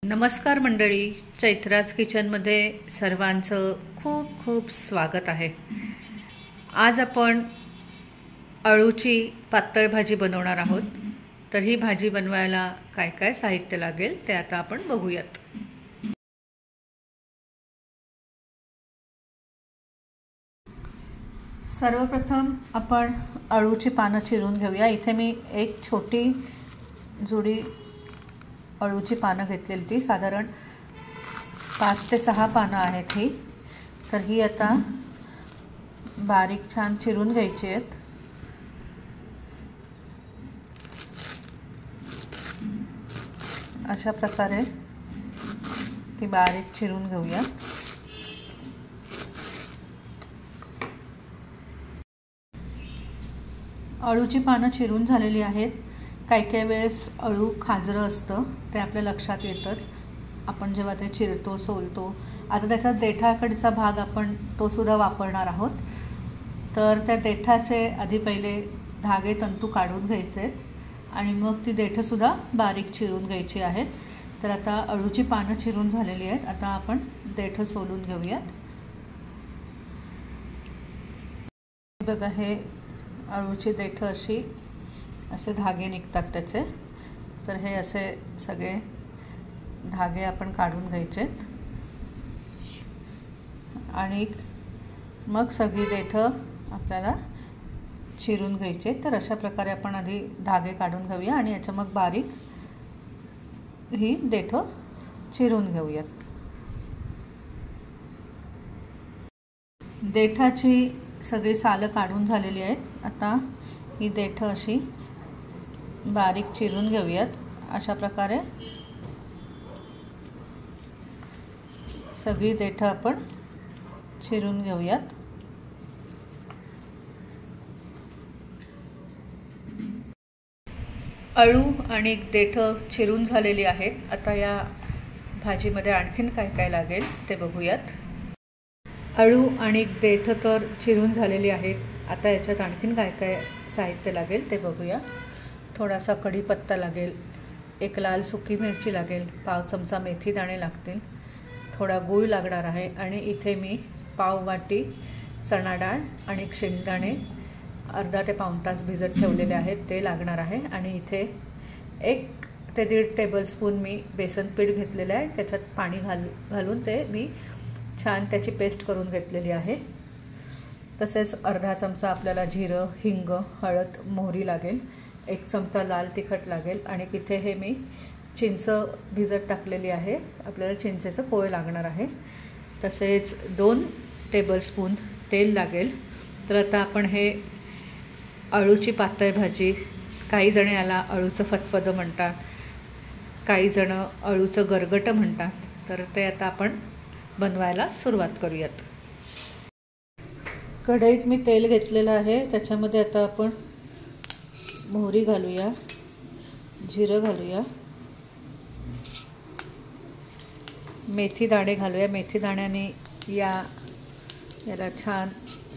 नमस्कार मंडळी, चैत्राज किचनमध्ये सर्वांचं खूप खूप स्वागत आहे। आज आपण अळूची पातळ भाजी बनवणार आहोत। तर ही भाजी बनवायला काय काय साहित्य लागेल ते आता आपण बघूयात। सर्वप्रथम आपण अळूची पानं चिरून घेऊया। इथे मी एक छोटी जुडी अळूची पानं घेतलेली ती साधारण 5 ते 6 पानं आहेत ही। तर ही आता बारीक छान चिरून घ्यायची आहेत। अशा प्रकारे ती बारीक चिरून घेऊया। अळूची पानं चिरून झालेली आहेत। काही वेळेस अळू खाजरं असतं ते आपल्या लक्षात येतच आपण जेव्हा ते चिरतो सोलतो। आता त्याचा देठाकडचा भाग आपण तो सुद्धा वापरणार आहोत। तर त्या देठाचे आधी पहिले धागे तंतू काढून घ्यायचे आणि मग ती देठ सुद्धा बारीक चिरून घ्यायची आहेत। तर आता अळूची पानं चिरून झालेली आहेत। आता आपण देठ सोलून घेऊयात। बघा, हे अळूची देठ अशी असे धागे निघतात त्याचे। तर हे असे सगळे धागे आपण काढून घ्यायचे आणि मग सगळी देठ आपल्याला चिरून घ्यायचे। तर अशा प्रकारे आपण आधी धागे काढून घेऊया आणि याच्या मग बारीक ही देठ चिरून घेऊयात। देठाची सगळी सालं काढून झालेली आहेत। आता ही देठ अशी बारीक चिरून घेऊयात। अशा प्रकारे सगळी देठ आपण चिरून घेऊयात। अळू आणि देठ चिरून झालेली आहेत। आता या भाजीमध्ये आणखीन काय काय लागेल ते बघूयात। अळू आणि देठ तर चिरून झालेली आहेत। आता याच्यात आणखीन काय काय साहित्य लागेल ते बघूया। थोडासा कढीपत्ता लागेल, एक लाल सुकी मिरची लागेल, पाव चमचा मेथी दाणे लागतील, थोडा गूळ लागणार आहे आणि इथे मी पाव वाटी चणा डाळ आणि शेंगदाणे अर्धा ते पाऊण तास भिजत ठेवलेले आहेत ते लागणार आहे। आणि इथे 1 ते 1.5 टेबलस्पून मी बेसन पीठ घेतलेलं आहे। त्याच्यात पाणी घालून ते मी छान त्याची पेस्ट करून घेतलेली आहे। तसेच अर्धा चमचा आपल्याला जिरं, हिंग, हळद, मोहरी लागेल, 1 चमचा लाल तिखट लागेल आणि तिथे हे मी चिंच भिजत टाकलेली आहे। आपल्याला चिंचेचं कोळ लागणार आहे। तसेच 2 टेबलस्पून तेल लागेल। तर आता आपण हे अळूची पातळ भाजी, काही जण याला अळूचं फतफदं म्हणतात, काही जण अळूचं गरगटं म्हणतात। तर ते आता आपण बनवायला सुरुवात करूयात। कढईत मी तेल घेतलेलं आहे। त्याच्यामध्ये आता आपण मोहरी घालूया, जिरं घालूया, मेथी दाणे घालूया। मेथी दाण्याने याला छान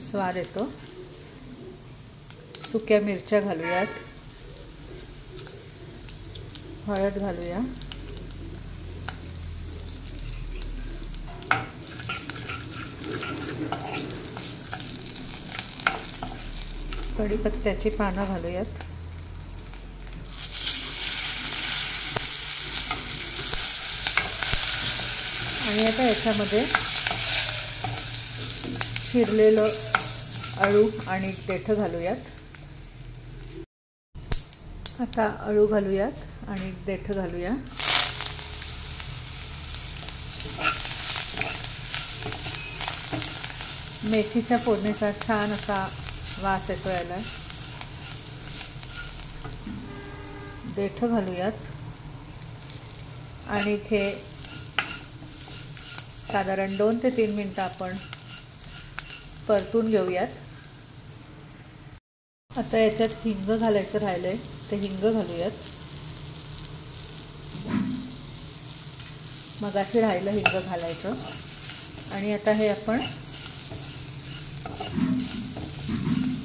स्वाद येतो। सुक्या मिरच्या घालूयात, हळद घालूया, कढीपत्त्याची पानं घालूयात, आणि आता याच्यामध्ये चिरलेलं अळू आणि देठ घालूयात। आता अळू घालूयात आणि देठ घालूया। मेथीच्या फोडणीचा छान असा वास येतो याला। देठ घालूयात आणि हे साधारण 2 ते 3 मिनिटं आपण परतून घेऊयात। आता याच्यात हिंग घालायचं राहिलंय, ते हिंग घालूयात। मगाशी राहिलं हिंग घालायचं आणि आता हे आपण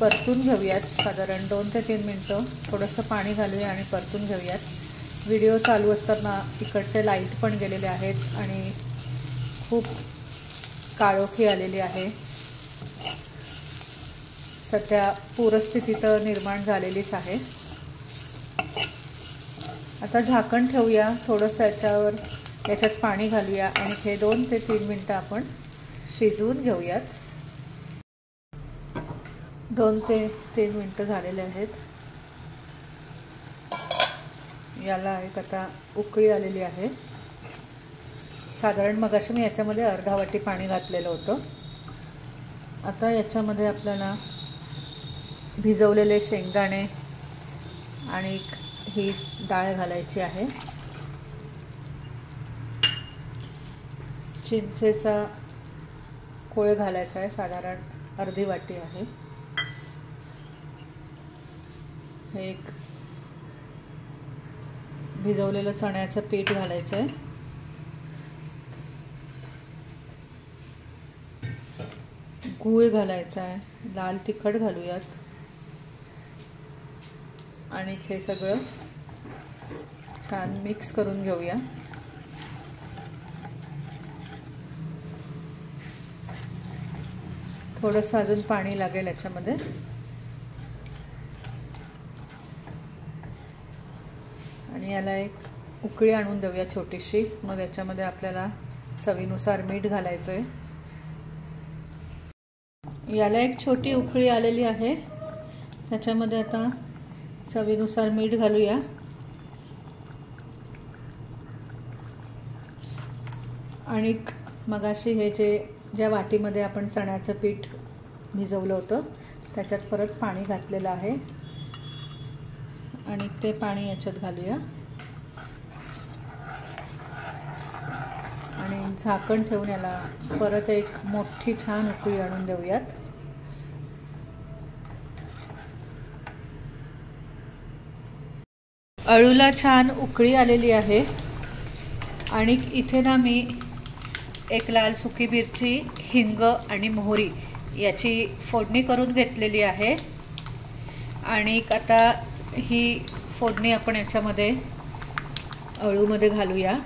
परतून घेऊयात साधारण 2 ते 3 मिनिटं। थोडंसं पाणी घालूया आणि परतून घेऊयात। व्हिडिओ चालू असताना इकडचे लाईट पण गेलेले आहेत आणि खूप काळोखी आलेली आहे. सध्या पूरस्थिती तर निर्माण झालेलीच आहे. आता झाकण ठेवूया, थोडंसं याच्यात पाणी घालूया आणि हे 2 ते 3 मिनटं आपण शिजवून घेऊयात. 2 ते 3 मिनटं झालेले आहेत. याला एक आता उकळी आलेली आहे. साधारण मगाशी मी याच्यामध्ये अर्धा वाटी पाणी घातलेलं होतं. आता याच्यामध्ये आपल्याला भिजवलेले शेंगदाणे आणि ही डाळ घालायची आहे. चिंचेचा कोळ घालायचा आहे, साधारण अर्धी वाटी आहे. हे एक भिजवलेलं चण्याचं पीठ घालायचं आहे. गूळ घालायचा आहे. लाल तिखट घालूयात आणि हे सगळं छान मिक्स करून घेऊया. थोडंसं अजून पाणी लागेल याच्यामध्ये. आणि याला एक उकळी आणून देऊया छोटीशी. मग याच्यामध्ये आपल्याला चवीनुसार मीठ घालायचं आहे. याला एक छोटी उकळी आलेली आहे. त्याच्यामध्ये आता चवीनुसार मीठ घालूया. आणि मगाशी हे ज्या वाटीमध्ये आपण चण्याचं पीठ भिजवलं होतं त्याच्यात परत पाणी घातलेलं आहे आणि ते पाणी याच्यात घालूया आणि झाकण ठेवून याला परत एक मोठी छान उकळी आणून देऊयात. अळूला छान उकळी आलेली आहे आणि इथे ना मी एक लाल सुकी मिरची, हिंग आणि मोहरी याची फोडणी करून घेतलेली आहे. आणि आता ही फोडणी आपण याच्यामध्ये अळूमध्ये घालूया.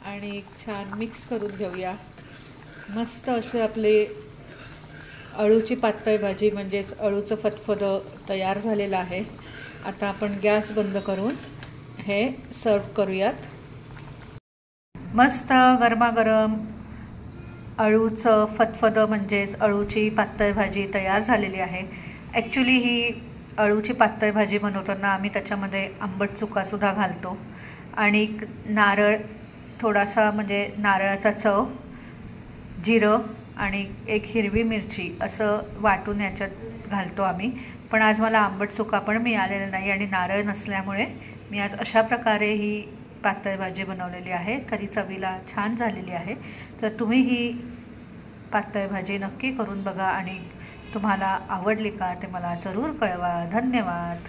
आणि छान मिक्स करून घेऊया. मस्त असे आपले अळूची पातळ भाजी म्हणजेच अळूचं फतफदं तयार झालेलं आहे. आता आपण गॅस बंद करून हे सर्व करूयात. मस्त गरमागरम अळूचं फतफदं म्हणजेच अळूची पातळ भाजी तयार झालेली आहे. ॲक्च्युली ही अळूची पातळ भाजी बनवताना आम्ही त्याच्यामध्ये आंबट चुकासुद्धा घालतो आणि नारळ थोडासा म्हणजे नारळाचा चव, जिरं आणि एक हिरवी मिरची असं वाटून याच्यात घालतो आम्ही. पण आज मला आंबट चुका पण मिळालेला नाही आणि नारळ नसल्यामुळे मी आज अशा प्रकारे ही पातळ भाजी बनवलेली आहे. तरी चवीला छान झालेली आहे. तर तुम्ही ही पातळ भाजी नक्की करून बघा आणि तुम्हाला आवडली का ते मला जरूर कळवा. धन्यवाद.